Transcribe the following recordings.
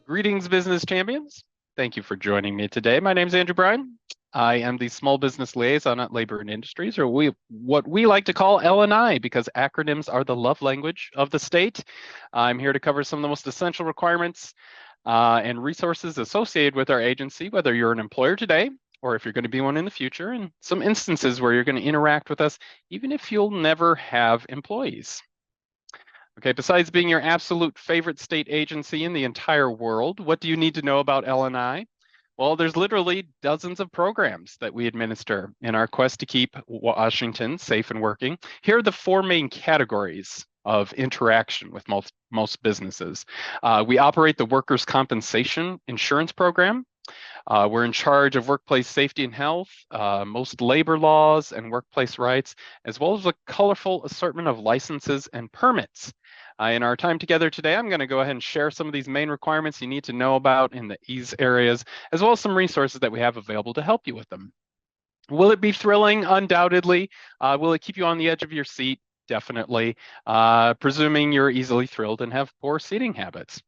Greetings, business champions. Thank you for joining me today. My name is Andrew Bryan. I am the Small Business Liaison at Labor and Industries, or what we like to call L&I, because acronyms are the love language of the state. I'm here to cover some of the most essential requirements and resources associated with our agency, whether you're an employer today or if you're going to be one in the future, and some instances where you're going to interact with us, even if you'll never have employees. Okay, besides being your absolute favorite state agency in the entire world, what do you need to know about L&I? Well, there's literally dozens of programs that we administer in our quest to keep Washington safe and working. Here are the four main categories of interaction with most businesses. We operate the Workers' Compensation Insurance Program. We're in charge of workplace safety and health, most labor laws and workplace rights, as well as a colorful assortment of licenses and permits. In our time together today, I'm going to go ahead and share some of these main requirements you need to know about in these areas, as well as some resources that we have available to help you with them. Will it be thrilling? Undoubtedly. Will it keep you on the edge of your seat? Definitely, presuming you're easily thrilled and have poor seating habits.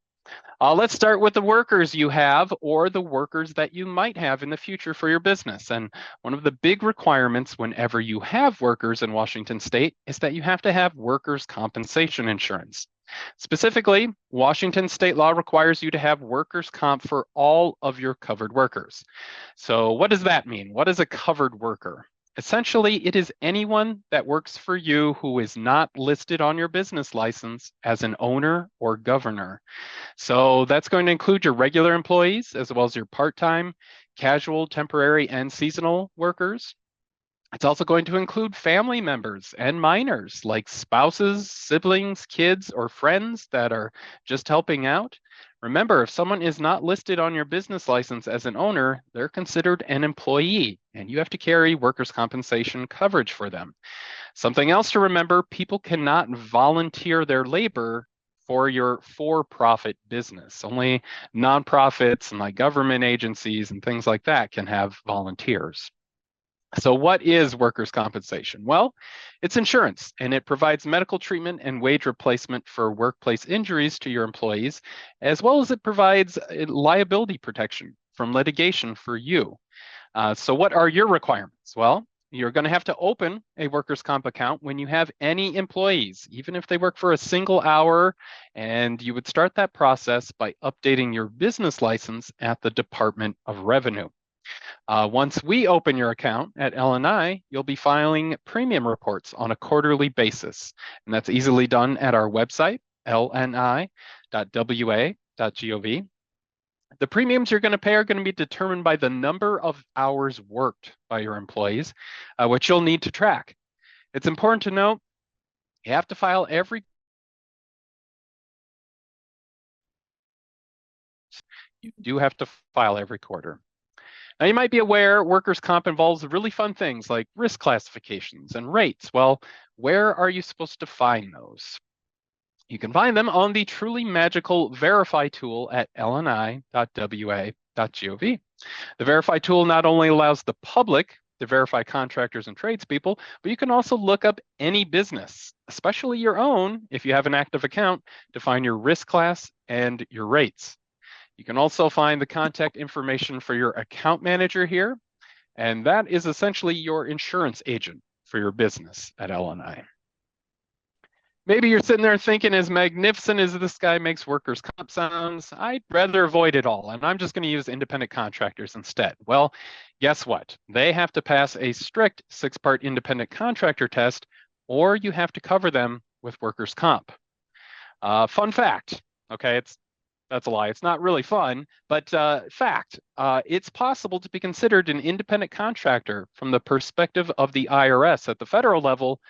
Let's start with the workers you have or the workers that you might have in the future for your business. And one of the big requirements whenever you have workers in Washington State is that you have to have workers' compensation insurance. Specifically, Washington State law requires you to have workers' comp for all of your covered workers. So what does that mean? What is a covered worker? Essentially, it is anyone that works for you who is not listed on your business license as an owner or governor. So that's going to include your regular employees, as well as your part-time, casual, temporary, and seasonal workers. It's also going to include family members and minors, like spouses, siblings, kids, or friends that are just helping out. Remember, if someone is not listed on your business license as an owner, they're considered an employee, and you have to carry workers' compensation coverage for them. Something else to remember, people cannot volunteer their labor for your for-profit business. Only nonprofits and like government agencies and things like that can have volunteers. So what is workers' compensation? Well, it's insurance, and it provides medical treatment and wage replacement for workplace injuries to your employees, as well as it provides liability protection from litigation for you. So what are your requirements? Well, you're going to have to open a workers' comp account when you have any employees, even if they work for a single hour, and you would start that process by updating your business license at the Department of Revenue. Once we open your account at L&I, you'll be filing premium reports on a quarterly basis, and that's easily done at our website, lni.wa.gov. The premiums you're going to pay are going to be determined by the number of hours worked by your employees, which you'll need to track. It's important to note, you have to file you do have to file every quarter. Now, you might be aware workers' comp involves really fun things like risk classifications and rates. Well, where are you supposed to find those? You can find them on the truly magical Verify tool at lni.wa.gov. The Verify tool not only allows the public to verify contractors and tradespeople, but you can also look up any business, especially your own, if you have an active account, to find your risk class and your rates. You can also find the contact information for your account manager here, and that is essentially your insurance agent for your business at L&I. Maybe you're sitting there thinking, as magnificent as this guy makes workers' comp sounds, I'd rather avoid it all, and I'm just going to use independent contractors instead. Well, guess what? They have to pass a strict 6-part independent contractor test, or you have to cover them with workers' comp. Fun fact, okay, that's a lie. It's not really fun, but fact, it's possible to be considered an independent contractor from the perspective of the IRS at the federal level,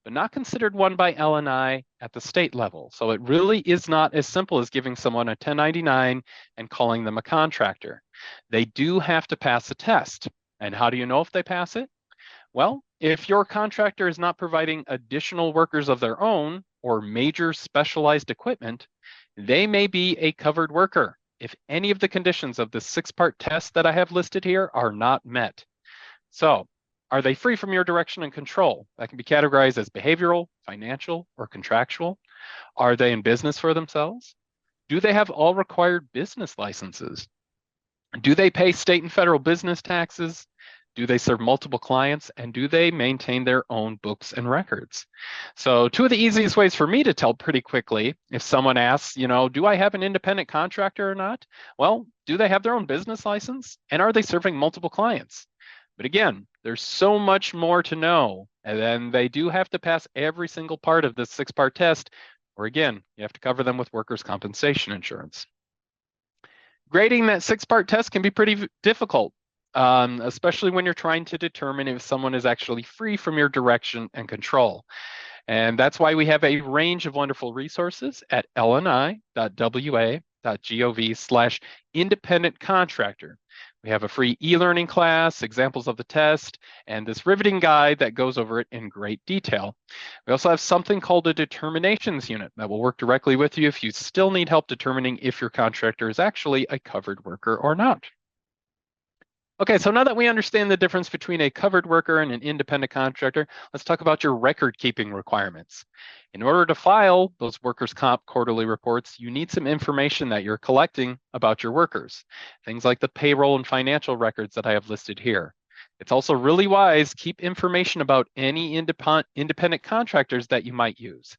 but not considered one by L&I at the state level. So it really is not as simple as giving someone a 1099 and calling them a contractor. They do have to pass a test. And how do you know if they pass it? Well, if your contractor is not providing additional workers of their own or major specialized equipment, they may be a covered worker if any of the conditions of the 6-part test that I have listed here are not met. So, Are they free from your direction and control? That can be categorized as behavioral, financial, or contractual. Are they in business for themselves? Do they have all required business licenses? Do they pay state and federal business taxes? Do they serve multiple clients? And do they maintain their own books and records? So, two of the easiest ways for me to tell pretty quickly if someone asks, do I have an independent contractor or not? Well, do they have their own business license? And are they serving multiple clients? But again, there's so much more to know. And then they do have to pass every single part of this 6-part test, or again, you have to cover them with workers' compensation insurance. Grading that 6-part test can be pretty difficult, especially when you're trying to determine if someone is actually free from your direction and control. And that's why we have a range of wonderful resources at lni.wa.gov/independent contractor. We have a free e-learning class, examples of the test, and this riveting guide that goes over it in great detail. We also have something called a determinations unit that will work directly with you if you still need help determining if your contractor is actually a covered worker or not. Okay, so now that we understand the difference between a covered worker and an independent contractor, let's talk about your record-keeping requirements. In order to file those workers' comp quarterly reports, you need some information that you're collecting about your workers, things like the payroll and financial records that I have listed here. It's also really wise, keep information about any independent contractors that you might use.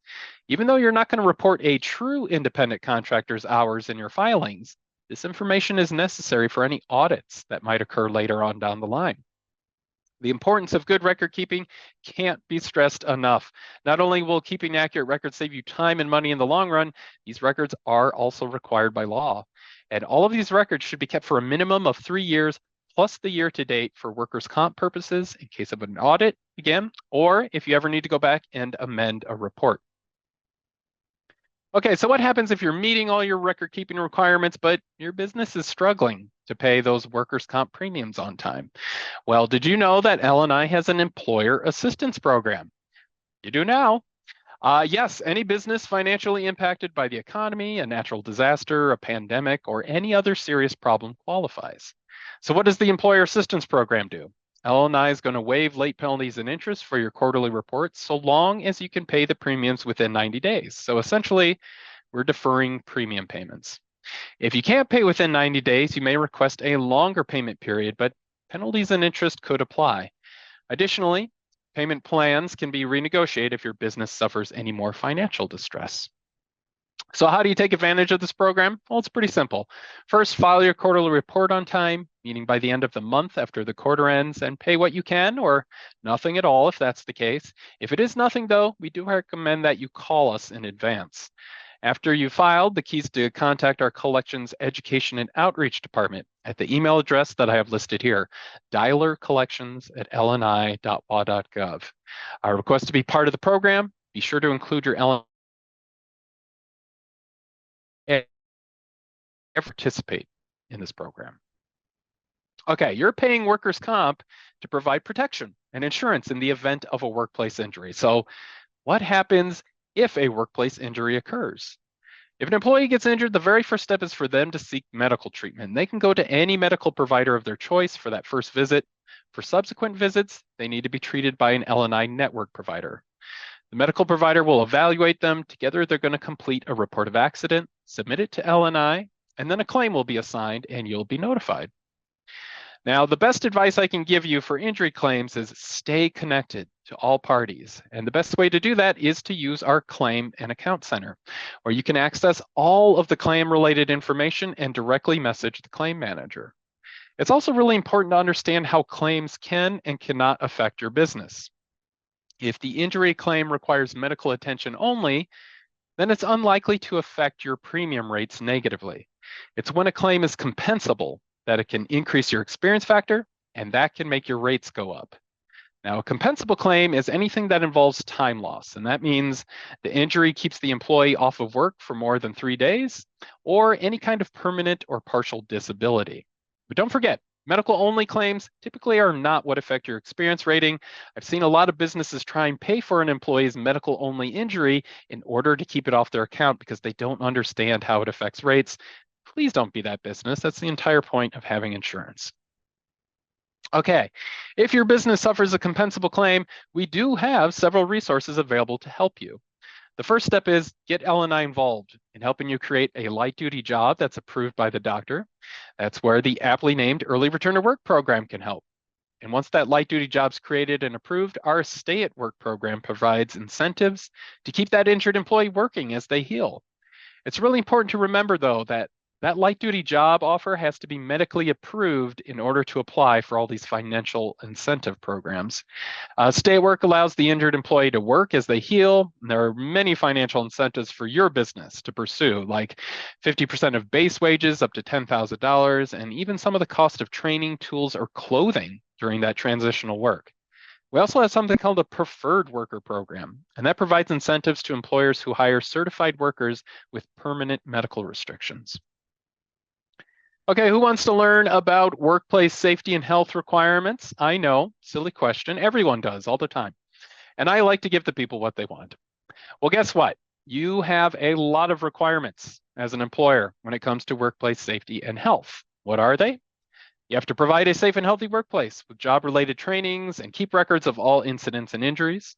Even though you're not going to report a true independent contractor's hours in your filings, this information is necessary for any audits that might occur later on down the line. The importance of good record keeping can't be stressed enough. Not only will keeping accurate records save you time and money in the long run, these records are also required by law. And all of these records should be kept for a minimum of 3 years, plus the year to date for workers' comp purposes in case of an audit, again, or if you ever need to go back and amend a report. Okay, so what happens if you're meeting all your record keeping requirements, but your business is struggling to pay those workers' comp premiums on time? Well, did you know that L&I has an employer assistance program? You do now. Yes, any business financially impacted by the economy, a natural disaster, a pandemic, or any other serious problem qualifies. So what does the employer assistance program do? L&I is going to waive late penalties and interest for your quarterly reports so long as you can pay the premiums within 90 days. So essentially, we're deferring premium payments. If you can't pay within 90 days, you may request a longer payment period, but penalties and interest could apply. Additionally, payment plans can be renegotiated if your business suffers any more financial distress. So how do you take advantage of this program? Well, it's pretty simple. First, file your quarterly report on time, meaning by the end of the month after the quarter ends, and pay what you can or nothing at all if that's the case. If it is nothing though, we do recommend that you call us in advance. After you filed, the keys to contact our collections education and outreach department at the email address that I have listed here, dialercollections@lni.wa.gov. Our request to be part of the program, be sure to include your LNI and participate in this program. Okay, you're paying workers' comp to provide protection and insurance in the event of a workplace injury. So what happens if a workplace injury occurs? If an employee gets injured, the very first step is for them to seek medical treatment. They can go to any medical provider of their choice for that first visit. For subsequent visits, they need to be treated by an L&I network provider. The medical provider will evaluate them. Together, they're going to complete a report of accident, submit it to L&I, and then a claim will be assigned and you'll be notified. Now, the best advice I can give you for injury claims is stay connected to all parties. And the best way to do that is to use our Claim and Account Center, where you can access all of the claim-related information and directly message the claim manager. It's also really important to understand how claims can and cannot affect your business. If the injury claim requires medical attention only, then it's unlikely to affect your premium rates negatively. It's when a claim is compensable that it can increase your experience factor, and that can make your rates go up. Now, a compensable claim is anything that involves time loss, and that means the injury keeps the employee off of work for more than 3 days, or any kind of permanent or partial disability. But don't forget, medical-only claims typically are not what affect your experience rating. I've seen a lot of businesses try and pay for an employee's medical-only injury in order to keep it off their account because they don't understand how it affects rates. Please don't be that business. That's the entire point of having insurance. Okay, if your business suffers a compensable claim, we do have several resources available to help you. The first step is get L&I involved in helping you create a light duty job that's approved by the doctor. That's where the aptly named early return to work program can help. And once that light duty job's created and approved, our stay at work program provides incentives to keep that injured employee working as they heal. It's really important to remember, though, that that light duty job offer has to be medically approved in order to apply for all these financial incentive programs. Stay at work allows the injured employee to work as they heal. There are many financial incentives for your business to pursue, like 50% of base wages up to $10,000, and even some of the cost of training, tools, or clothing during that transitional work. We also have something called a preferred worker program, and that provides incentives to employers who hire certified workers with permanent medical restrictions. Okay, who wants to learn about workplace safety and health requirements? I know, silly question. Everyone does all the time. And I like to give the people what they want. Well, guess what? You have a lot of requirements as an employer when it comes to workplace safety and health. What are they? You have to provide a safe and healthy workplace with job-related trainings and keep records of all incidents and injuries.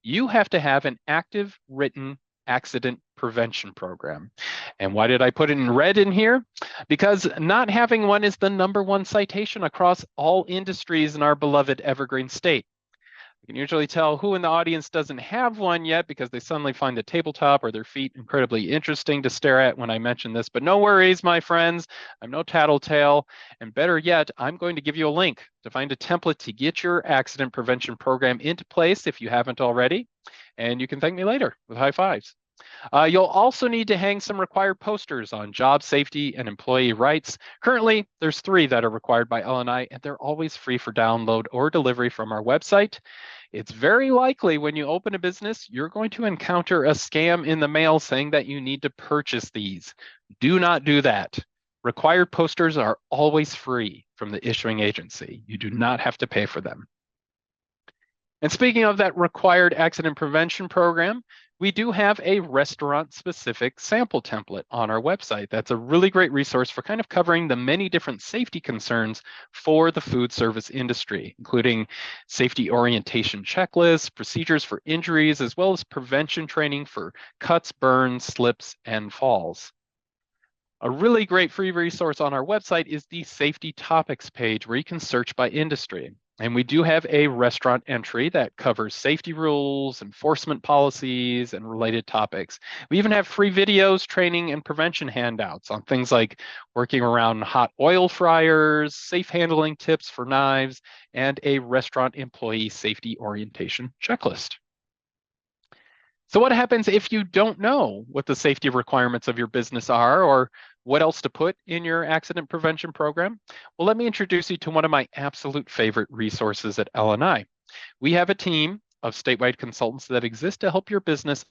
You have to have an active written accident prevention program. And why did I put it in red in here? Because not having one is the #1 citation across all industries in our beloved Evergreen state. You can usually tell who in the audience doesn't have one yet because they suddenly find the tabletop or their feet incredibly interesting to stare at when I mention this. But no worries, my friends. I'm no tattletale. And better yet, I'm going to give you a link to find a template to get your accident prevention program into place if you haven't already. And you can thank me later with high fives. You'll also need to hang some required posters on job safety and employee rights. Currently, there's 3 that are required by L&I, and they're always free for download or delivery from our website. It's very likely when you open a business, you're going to encounter a scam in the mail saying that you need to purchase these. Do not do that. Required posters are always free from the issuing agency. You do not have to pay for them. And speaking of that required accident prevention program, we do have a restaurant-specific sample template on our website. That's a really great resource for kind of covering the many different safety concerns for the food service industry, including safety orientation checklists, procedures for injuries, as well as prevention training for cuts, burns, slips, and falls. A really great free resource on our website is the safety topics page where you can search by industry. And we do have a restaurant entry that covers safety rules, enforcement policies, and related topics. We even have free videos, training, and prevention handouts on things like working around hot oil fryers, safe handling tips for knives, and a restaurant employee safety orientation checklist. So what happens if you don't know what the safety requirements of your business are or what else to put in your accident prevention program? Well, let me introduce you to one of my absolute favorite resources at L&I. We have a team of statewide consultants that exist to help your business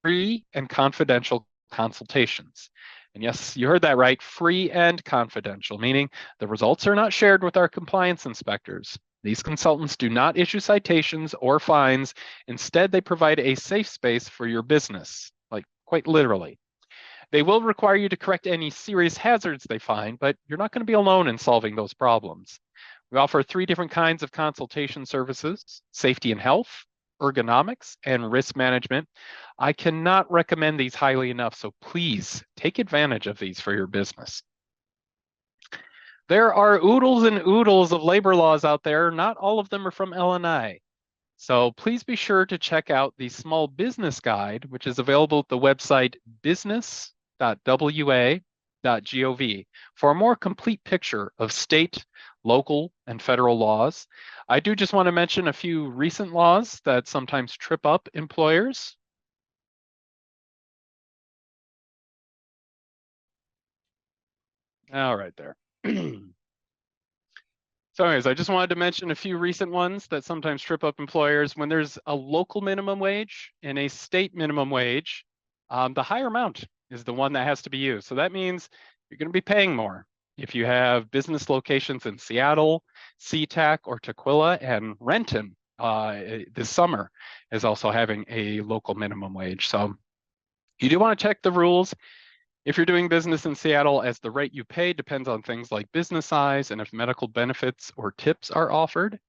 free and confidential consultations. And yes, you heard that right, free and confidential, meaning the results are not shared with our compliance inspectors. These consultants do not issue citations or fines. Instead, they provide a safe space for your business, like quite literally. They will require you to correct any serious hazards they find, but you're not going to be alone in solving those problems. We offer 3 different kinds of consultation services: safety and health, ergonomics, and risk management. I cannot recommend these highly enough, so please take advantage of these for your business. There are oodles and oodles of labor laws out there. Not all of them are from L&I. So please be sure to check out the Small Business Guide, which is available at the website business.wa.gov for a more complete picture of state, local, and federal laws. I do just want to mention a few recent laws that sometimes trip up employers. All right, there. So anyways, I just wanted to mention a few recent ones that sometimes trip up employers. When there's a local minimum wage and a state minimum wage, the higher amount is the one that has to be used. So that means you're going to be paying more. If you have business locations in Seattle, SeaTac, or Tukwila, and Renton this summer is also having a local minimum wage. So you do want to check the rules. If you're doing business in Seattle, as the rate you pay depends on things like business size and if medical benefits or tips are offered.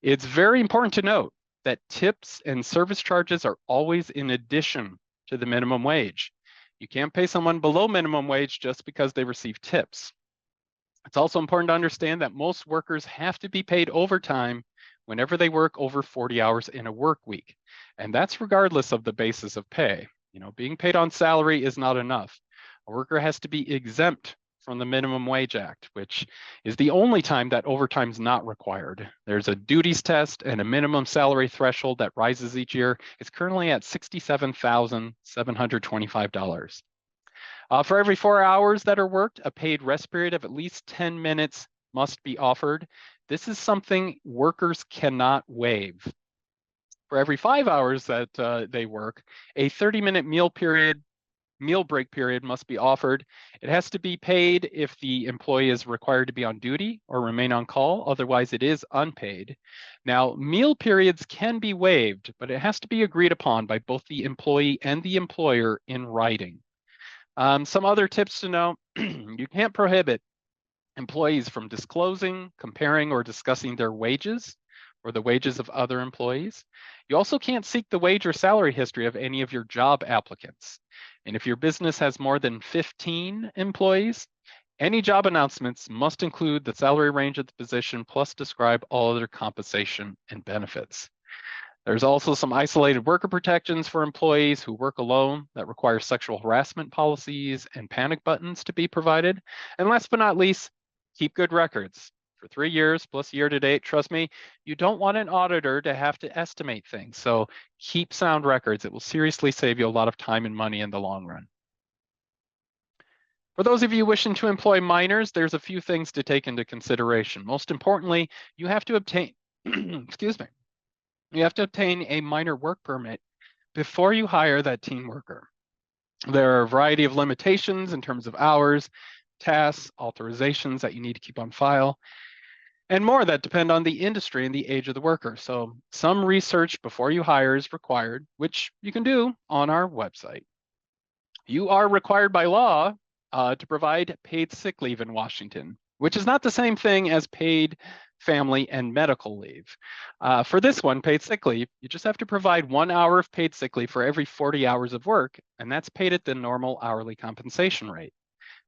It's very important to note that tips and service charges are always in addition to the minimum wage. You can't pay someone below minimum wage just because they receive tips. It's also important to understand that most workers have to be paid overtime whenever they work over 40 hours in a work week. And that's regardless of the basis of pay. Being paid on salary is not enough. A worker has to be exempt from the Minimum Wage Act, which is the only time that overtime is not required. There's a duties test and a minimum salary threshold that rises each year. It's currently at $67,725. For every 4 hours that are worked, a paid rest period of at least 10 minutes must be offered. This is something workers cannot waive. For every 5 hours that they work, a 30-minute meal break period must be offered. It has to be paid if the employee is required to be on duty or remain on call. Otherwise, it is unpaid. Now, meal periods can be waived, but it has to be agreed upon by both the employee and the employer in writing. Some other tips to know, you can't prohibit employees from disclosing, comparing, or discussing their wages or the wages of other employees. You also can't seek the wage or salary history of any of your job applicants. And if your business has more than 15 employees, any job announcements must include the salary range of the position plus describe all other compensation and benefits. There's also some isolated worker protections for employees who work alone that require sexual harassment policies and panic buttons to be provided. And last but not least, keep good records. For 3 years plus year to date, trust me, you don't want an auditor to have to estimate things. So keep sound records. It will seriously save you a lot of time and money in the long run. For those of you wishing to employ minors, there's a few things to take into consideration. Most importantly, you have to obtain, excuse me, you have to obtain a minor work permit before you hire that teen worker. There are a variety of limitations in terms of hours, tasks, authorizations that you need to keep on file, and more that depend on the industry and the age of the worker. So some research before you hire is required, which you can do on our website. You are required by law to provide paid sick leave in Washington, which is not the same thing as paid family and medical leave. For this one, paid sick leave, you just have to provide 1 hour of paid sick leave for every 40 hours of work, and that's paid at the normal hourly compensation rate.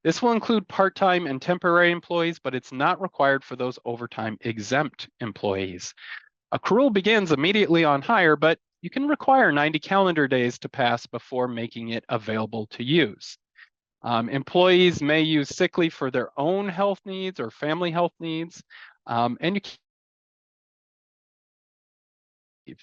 This will include part-time and temporary employees, but it's not required for those overtime exempt employees. Accrual begins immediately on hire, but you can require 90 calendar days to pass before making it available to use. Employees may use sick leave for their own health needs or family health needs, and you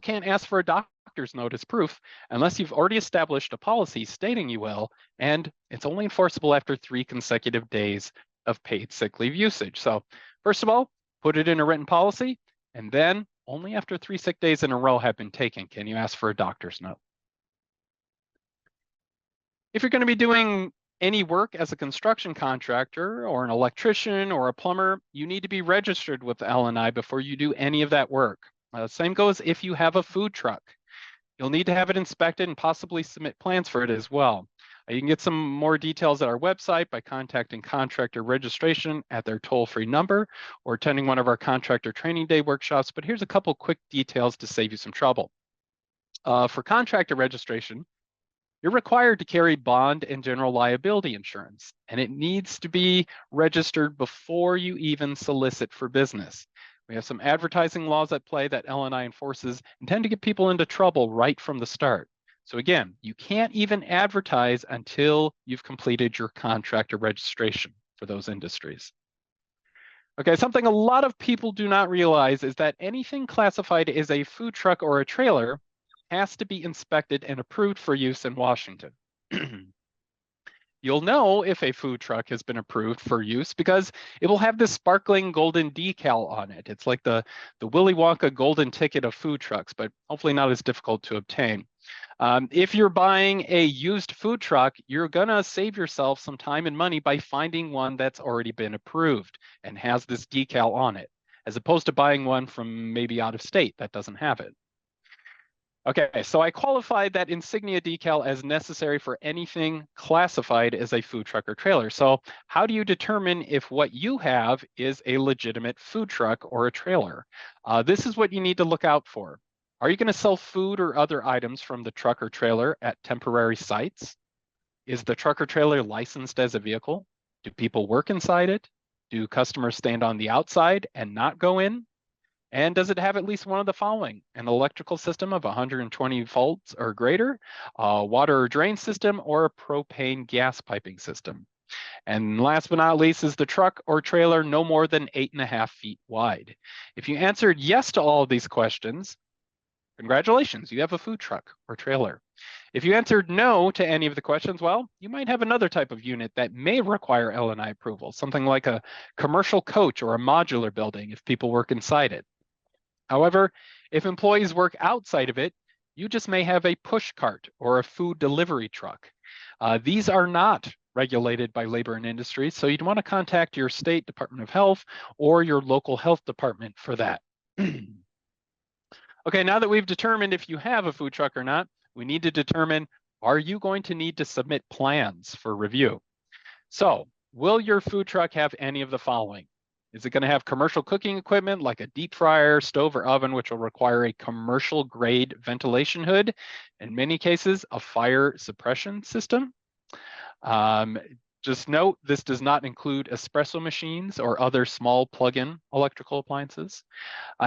can't ask for a doctor's note as proof unless you've already established a policy stating you will, and it's only enforceable after 3 consecutive days of paid sick leave usage. So first of all, put it in a written policy, and then only after 3 sick days in a row have been taken can you ask for a doctor's note. If you're going to be doing any work as a construction contractor or an electrician or a plumber, you need to be registered with L&I before you do any of that work. Same goes if you have a food truck. You'll need to have it inspected and possibly submit plans for it as well. You can get some more details at our website by contacting contractor registration at their toll-free number or attending one of our contractor training day workshops. But here's a couple quick details to save you some trouble. For contractor registration, you're required to carry bond and general liability insurance, and it needs to be registered before you even solicit for business. We have some advertising laws at play that L&I enforces and tend to get people into trouble right from the start. So again, you can't even advertise until you've completed your contractor registration for those industries. Okay, something a lot of people do not realize is that anything classified as a food truck or a trailer has to be inspected and approved for use in Washington. You'll know if a food truck has been approved for use because it will have this sparkling golden decal on it. It's like the Willy Wonka golden ticket of food trucks, but hopefully not as difficult to obtain. If you're buying a used food truck, you're gonna save yourself some time and money by finding one that's already been approved and has this decal on it, as opposed to buying one from maybe out of state that doesn't have it. Okay, so I qualified that insignia decal as necessary for anything classified as a food truck or trailer. So how do you determine if what you have is a legitimate food truck or a trailer? This is what you need to look out for. Are you going to sell food or other items from the truck or trailer at temporary sites? Is the truck or trailer licensed as a vehicle? Do people work inside it? Do customers stand on the outside and not go in? And does it have at least one of the following? An electrical system of 120 volts or greater, a water or drain system, or a propane gas piping system? And last but not least, is the truck or trailer no more than 8.5 feet wide? If you answered yes to all of these questions, congratulations, you have a food truck or trailer. If you answered no to any of the questions, well, you might have another type of unit that may require L&I approval, something like a commercial coach or a modular building if people work inside it. However, if employees work outside of it, you just may have a push cart or a food delivery truck. These are not regulated by Labor and Industries, so you'd want to contact your state Department of Health or your local health department for that. Okay, now that we've determined if you have a food truck or not, we need to determine, are you going to need to submit plans for review? So, will your food truck have any of the following? Is it going to have commercial cooking equipment like a deep fryer, stove, or oven, which will require a commercial grade ventilation hood? In many cases, a fire suppression system. Just note, this does not include espresso machines or other small plug-in electrical appliances.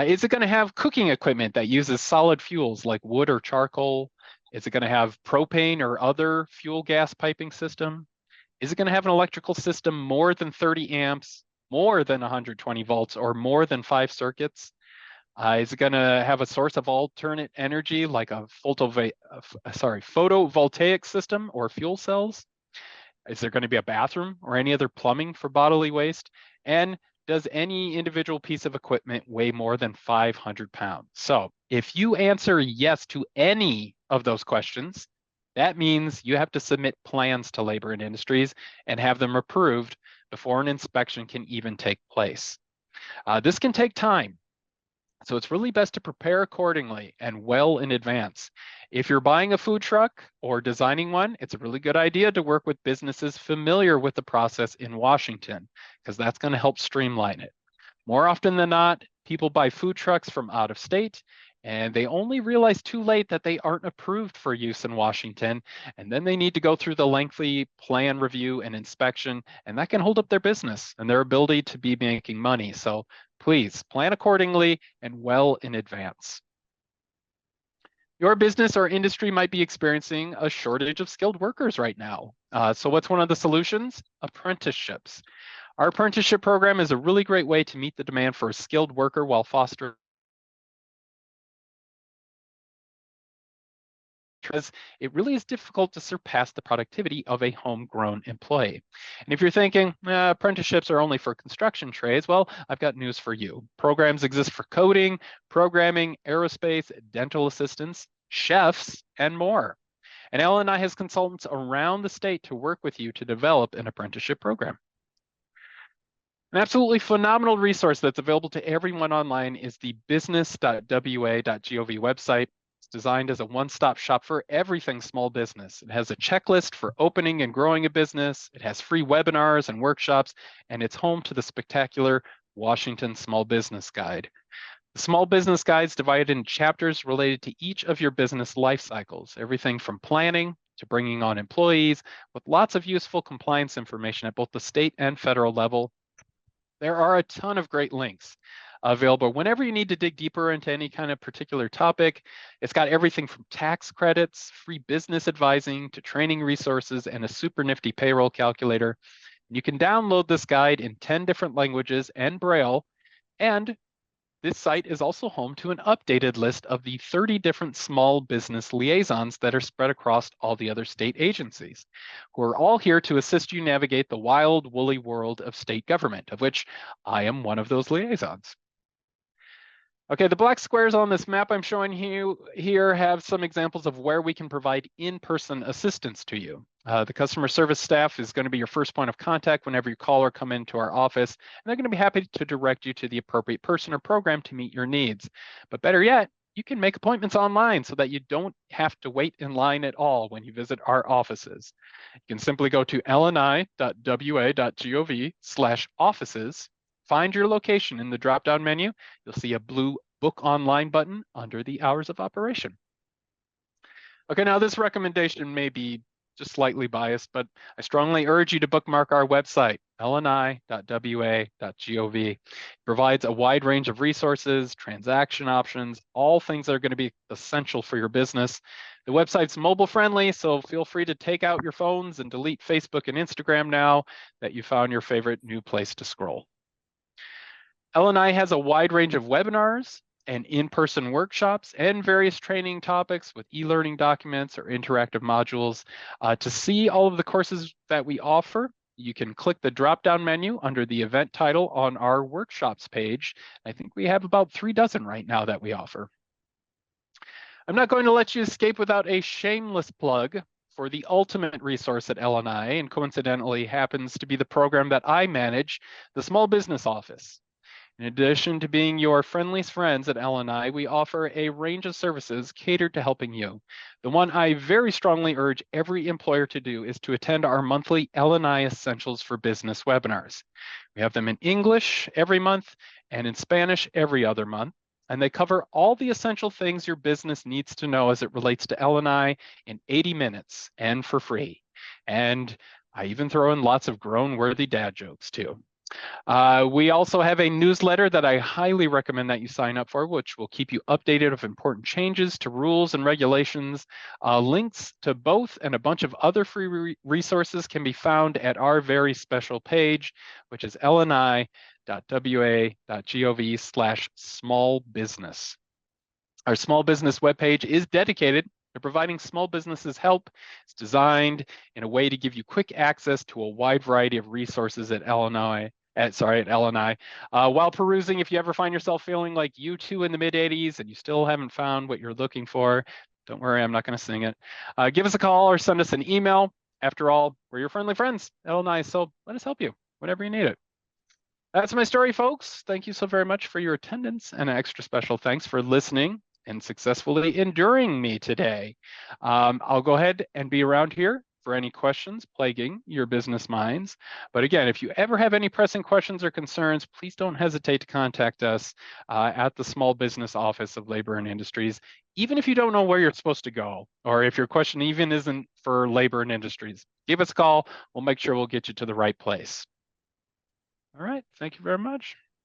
Is it going to have cooking equipment that uses solid fuels like wood or charcoal? Is it going to have propane or other fuel gas piping system? Is it going to have an electrical system more than 30 amps, more than 120 volts, or more than 5 circuits? Is it going to have a source of alternate energy like a photovoltaic system or fuel cells? Is there going to be a bathroom or any other plumbing for bodily waste? And does any individual piece of equipment weigh more than 500 pounds? So if you answer yes to any of those questions, that means you have to submit plans to Labor and Industries and have them approved before an inspection can even take place. This can take time, so it's really best to prepare accordingly and well in advance. If you're buying a food truck or designing one, it's a really good idea to work with businesses familiar with the process in Washington, because that's going to help streamline it. More often than not, people buy food trucks from out of state, and they only realize too late that they aren't approved for use in Washington, and then they need to go through the lengthy plan review and inspection, and that can hold up their business and their ability to be making money. So please plan accordingly and well in advance. Your business or industry might be experiencing a shortage of skilled workers right now. So what's one of the solutions? Apprenticeships. Our apprenticeship program is a really great way to meet the demand for a skilled worker while fostering, because it really is difficult to surpass the productivity of a homegrown employee. And if you're thinking, apprenticeships are only for construction trades, well, I've got news for you. Programs exist for coding, programming, aerospace, dental assistants, chefs, and more. And L&I has consultants around the state to work with you to develop an apprenticeship program. An absolutely phenomenal resource that's available to everyone online is the business.wa.gov website. It's designed as a one-stop shop for everything small business. It has a checklist for opening and growing a business. It has free webinars and workshops, and it's home to the spectacular Washington Small Business Guide. The Small Business Guide is divided into chapters related to each of your business life cycles, everything from planning to bringing on employees, with lots of useful compliance information at both the state and federal level. There are a ton of great links available whenever you need to dig deeper into any kind of particular topic. It's got everything from tax credits, free business advising, to training resources, and a super nifty payroll calculator. You can download this guide in 10 different languages and Braille, and this site is also home to an updated list of the 30 different small business liaisons that are spread across all the other state agencies, who are all here to assist you navigate the wild, woolly world of state government, of which I am one of those liaisons. Okay, the black squares on this map I'm showing you here have some examples of where we can provide in-person assistance to you. The customer service staff is going to be your first point of contact whenever you call or come into our office, and they're going to be happy to direct you to the appropriate person or program to meet your needs. But better yet, you can make appointments online so that you don't have to wait in line at all when you visit our offices. You can simply go to lni.wa.gov/offices, find your location in the drop-down menu. You'll see a blue Book Online button under the hours of operation. Okay, now this recommendation may be just slightly biased, but I strongly urge you to bookmark our website, lni.wa.gov. It provides a wide range of resources, transaction options, all things that are going to be essential for your business. The website's mobile friendly, so feel free to take out your phones and delete Facebook and Instagram now that you found your favorite new place to scroll. LNI has a wide range of webinars and in-person workshops and various training topics with e-learning documents or interactive modules. To see all of the courses that we offer, you can click the drop-down menu under the event title on our workshops page. I think we have about 3 dozen right now that we offer. I'm not going to let you escape without a shameless plug for the ultimate resource at LNI, and coincidentally happens to be the program that I manage, the Small Business Office. In addition to being your friendliest friends at LNI, we offer a range of services catered to helping you. The one I very strongly urge every employer to do is to attend our monthly LNI Essentials for Business webinars. We have them in English every month and in Spanish every other month, and they cover all the essential things your business needs to know as it relates to LNI in 80 minutes and for free. And I even throw in lots of grown-worthy dad jokes too. We also have a newsletter that I highly recommend that you sign up for, which will keep you updated of important changes to rules and regulations. Links to both and a bunch of other free resources can be found at our very special page, which is lni.wa.gov/small-business. Our small business webpage is dedicated to providing small businesses help. It's designed in a way to give you quick access to a wide variety of resources at LNI. While perusing, if you ever find yourself feeling like U2 in the mid-'80s and you still haven't found what you're looking for, don't worry, I'm not going to sing it. Give us a call or send us an email. After all, we're your friendly friends, LNI, so let us help you whenever you need it. That's my story, folks. Thank you so very much for your attendance, and an extra special thanks for listening and successfully enduring me today. I'll go ahead and be around here for any questions plaguing your business minds. But again, if you ever have any pressing questions or concerns, please don't hesitate to contact us at the Small Business Office of Labor and Industries, even if you don't know where you're supposed to go, or if your question even isn't for Labor and Industries. Give us a call. We'll make sure we'll get you to the right place. All right. Thank you very much.